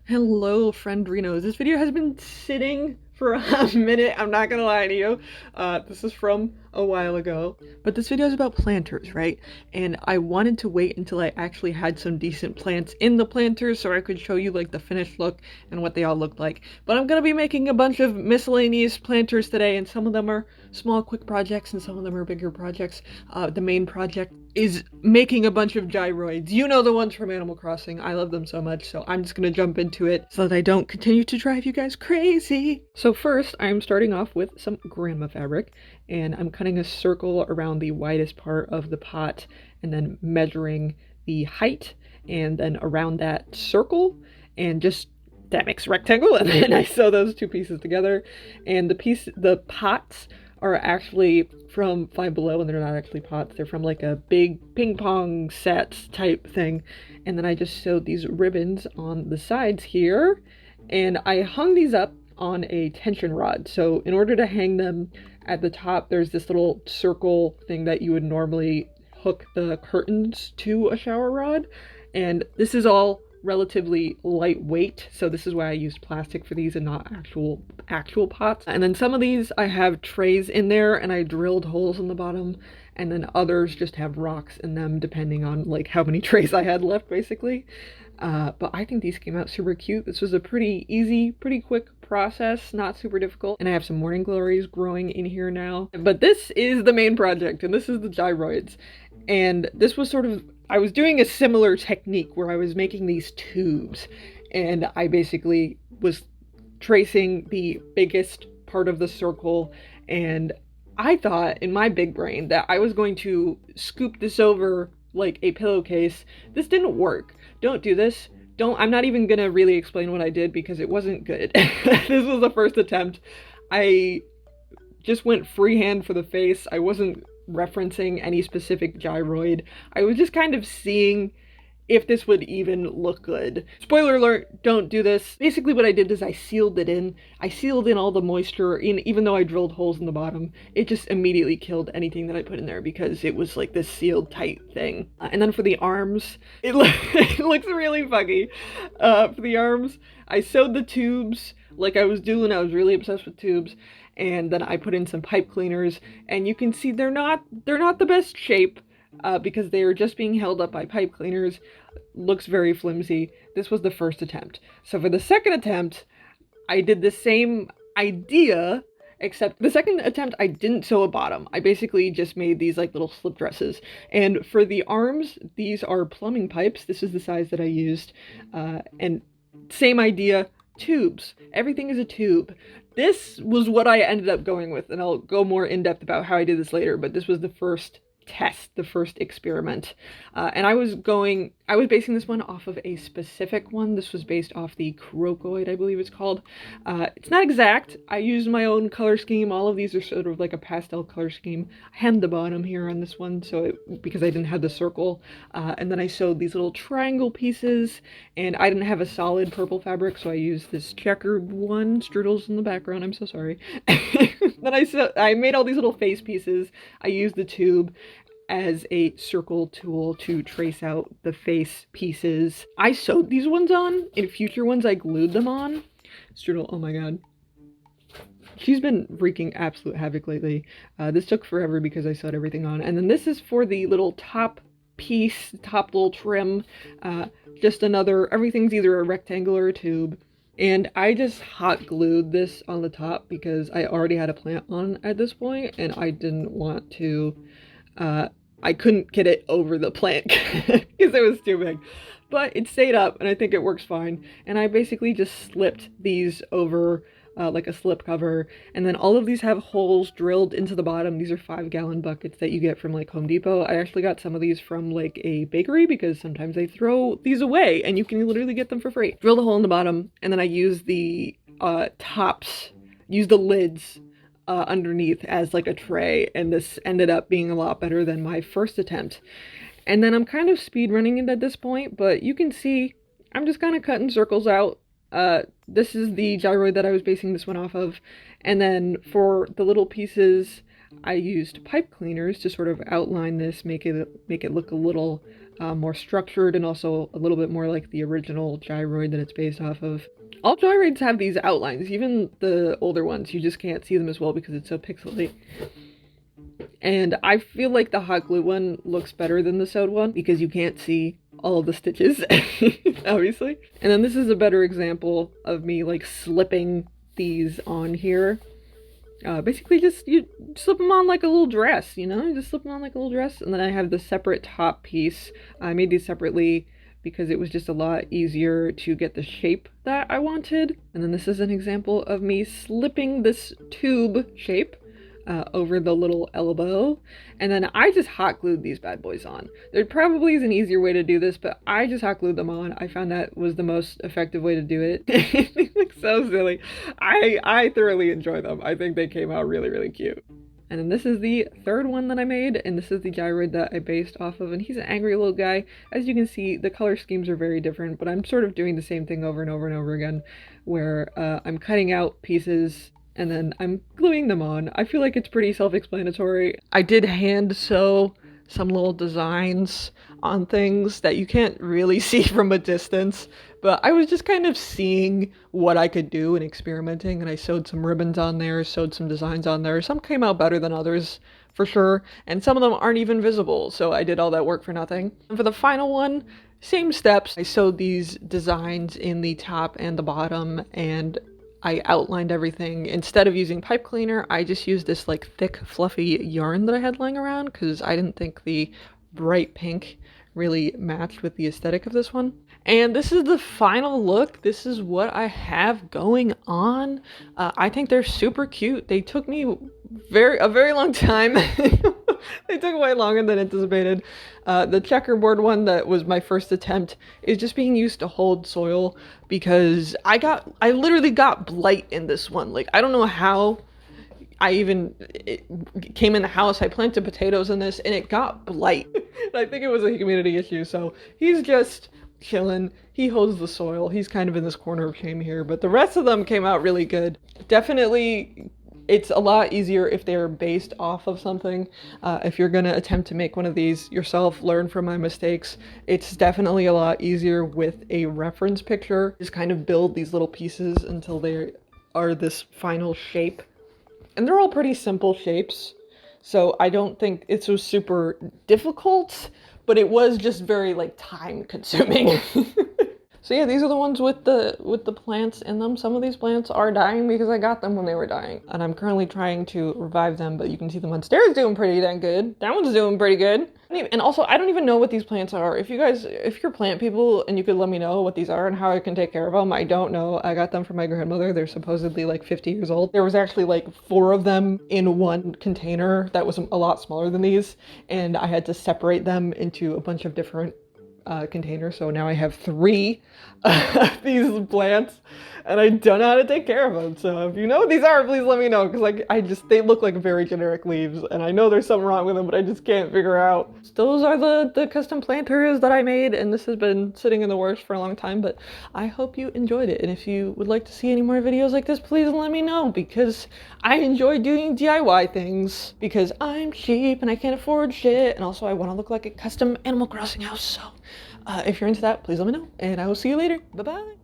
Hello, friend Rinos. This video has been sitting for a minute. I'm not gonna lie to you. This is from a while ago. But this video is about planters, right? And I wanted to wait until I actually had some decent plants in the planters so I could show you like the finished look and what they all looked like. But I'm gonna be making a bunch of miscellaneous planters today, and some of them are small, quick projects, and some of them are bigger projects. The main project is making a bunch of gyroids. You know, the ones from Animal Crossing. I love them so much, so I'm just gonna jump into it so that I don't continue to drive you guys crazy. So first, I'm starting off with some grandma fabric, and I'm cutting a circle around the widest part of the pot and then measuring the height and then around that circle, and just that makes a rectangle, and then I sew those two pieces together. And the pots are actually from Five Below, and they're not actually pots. They're from like a big ping pong set type thing. And then I just sewed these ribbons on the sides here, and I hung these up on a tension rod. So in order to hang them at the top, there's this little circle thing that you would normally hook the curtains to a shower rod. And this is all relatively lightweight, so this is why I used plastic for these and not actual pots. And then some of these I have trays in there and I drilled holes in the bottom, and then others just have rocks in them depending on like how many trays I had left, basically. But I think these came out super cute. This was a pretty easy, pretty quick process, not super difficult. And I have some morning glories growing in here now. But this is the main project, and this is the gyroids. And this was sort of, I was doing a similar technique where I was making these tubes, and I basically was tracing the biggest part of the circle, and I thought in my big brain that I was going to scoop this over like a pillowcase. This didn't work. Don't do this. I'm not even gonna really explain what I did because it wasn't good. This was the first attempt. I just went freehand for the face. I wasn't referencing any specific gyroid. I was just kind of seeing if this would even look good. Spoiler alert, don't do this. Basically what I did is I sealed it in. I sealed in all the moisture, even though I drilled holes in the bottom. It just immediately killed anything that I put in there because it was like this sealed tight thing. And then for the arms, it looks really funky. For the arms, I sewed the tubes like I was doing. I was really obsessed with tubes. And then I put in some pipe cleaners, and you can see they're not the best shape. Because they are just being held up by pipe cleaners. Looks very flimsy. This was the first attempt. So for the second attempt, I did the same idea, except the second attempt I didn't sew a bottom. I basically just made these like little slip dresses. And for the arms, these are plumbing pipes. This is the size that I used. And same idea, tubes. Everything is a tube. This was what I ended up going with, and I'll go more in depth about how I did this later, but this was the first test, the first experiment. And I was basing this one off of a specific one. This was based off the crocoid, I believe it's called. It's not exact. I used my own color scheme. All of these are sort of like a pastel color scheme. I hemmed the bottom here on this one because I didn't have the circle. And then I sewed these little triangle pieces, and I didn't have a solid purple fabric, so I used this checkered one. Strudel's in the background, I'm so sorry. Then I made all these little face pieces. I used the tube as a circle tool to trace out the face pieces. I sewed these ones on. In future ones, I glued them on. Strudel, oh my god. She's been wreaking absolute havoc lately. This took forever because I sewed everything on. And then this is for the little top piece, top little trim. Just everything's either a rectangle or a tube. And I just hot glued this on the top because I already had a plant on at this point, and I didn't want to, I couldn't get it over the plant because it was too big. But it stayed up, and I think it works fine. And I basically just slipped these over like a slip cover, and then all of these have holes drilled into the bottom. These are 5-gallon buckets that you get from like Home Depot. I actually got some of these from like a bakery because sometimes they throw these away and you can literally get them for free. Drill the hole in the bottom, and then I use the lids underneath as like a tray, and this ended up being a lot better than my first attempt. And then I'm kind of speed running it at this point, but you can see I'm just kind of cutting circles out. This is the gyroid that I was basing this one off of. And then for the little pieces, I used pipe cleaners to sort of outline this, make it look a little more structured and also a little bit more like the original gyroid that it's based off of. All gyroids have these outlines, even the older ones. You just can't see them as well because it's so pixely. And I feel like the hot glue one looks better than the sewed one because you can't see all of the stitches, obviously. And then this is a better example of me like slipping these on here. Basically just you slip them on like a little dress, you know? You just slip them on like a little dress. And then I have the separate top piece. I made these separately because it was just a lot easier to get the shape that I wanted. And then this is an example of me slipping this tube shape over the little elbow, and then I just hot glued these bad boys on. There probably is an easier way to do this, but I just hot glued them on. I found that was the most effective way to do it. They look so silly. I thoroughly enjoy them. I think they came out really, really cute. And then this is the third one that I made, and this is the gyroid that I based off of, and he's an angry little guy. As you can see, the color schemes are very different, but I'm sort of doing the same thing over and over and over again, where I'm cutting out pieces and then I'm gluing them on. I feel like it's pretty self-explanatory. I did hand sew some little designs on things that you can't really see from a distance, but I was just kind of seeing what I could do and experimenting, and I sewed some ribbons on there, sewed some designs on there. Some came out better than others, for sure, and some of them aren't even visible, so I did all that work for nothing. And for the final one, same steps. I sewed these designs in the top and the bottom, and I outlined everything. Instead of using pipe cleaner, I just used this like thick fluffy yarn that I had lying around because I didn't think the bright pink really matched with the aesthetic of this one. And this is the final look. This is what I have going on. I think they're super cute. They took me a very long time. They took way longer than anticipated. The checkerboard one that was my first attempt is just being used to hold soil because I literally got blight in this one. Like, I don't know how it came in the house. I planted potatoes in this and it got blight. I think it was a humidity issue. So he's just chilling. He holds the soil. He's kind of in this corner of shame here, but the rest of them came out really good. Definitely, it's a lot easier if they're based off of something. If you're gonna attempt to make one of these yourself, learn from my mistakes, it's definitely a lot easier with a reference picture. Just kind of build these little pieces until they are this final shape. And they're all pretty simple shapes, so I don't think it was super difficult, but it was just very like time consuming. So yeah, these are the ones with the plants in them. Some of these plants are dying because I got them when they were dying. And I'm currently trying to revive them, but you can see the monstera's doing pretty dang good. That one's doing pretty good. And also, I don't even know what these plants are. If you're plant people and you could let me know what these are and how I can take care of them, I don't know. I got them from my grandmother. They're supposedly like 50 years old. There was actually like 4 of them in one container that was a lot smaller than these. And I had to separate them into a bunch of different container, so now I have 3 of these plants and I don't know how to take care of them. So if you know what these are, please let me know, because like they look like very generic leaves and I know there's something wrong with them, but I just can't figure out. Those are the custom planters that I made, and this has been sitting in the works for a long time, but I hope you enjoyed it. And if you would like to see any more videos like this, please let me know, because I enjoy doing DIY things because I'm cheap and I can't afford shit, and also I want to look like a custom Animal Crossing house. So if you're into that, please let me know, and I will see you later. Bye-bye.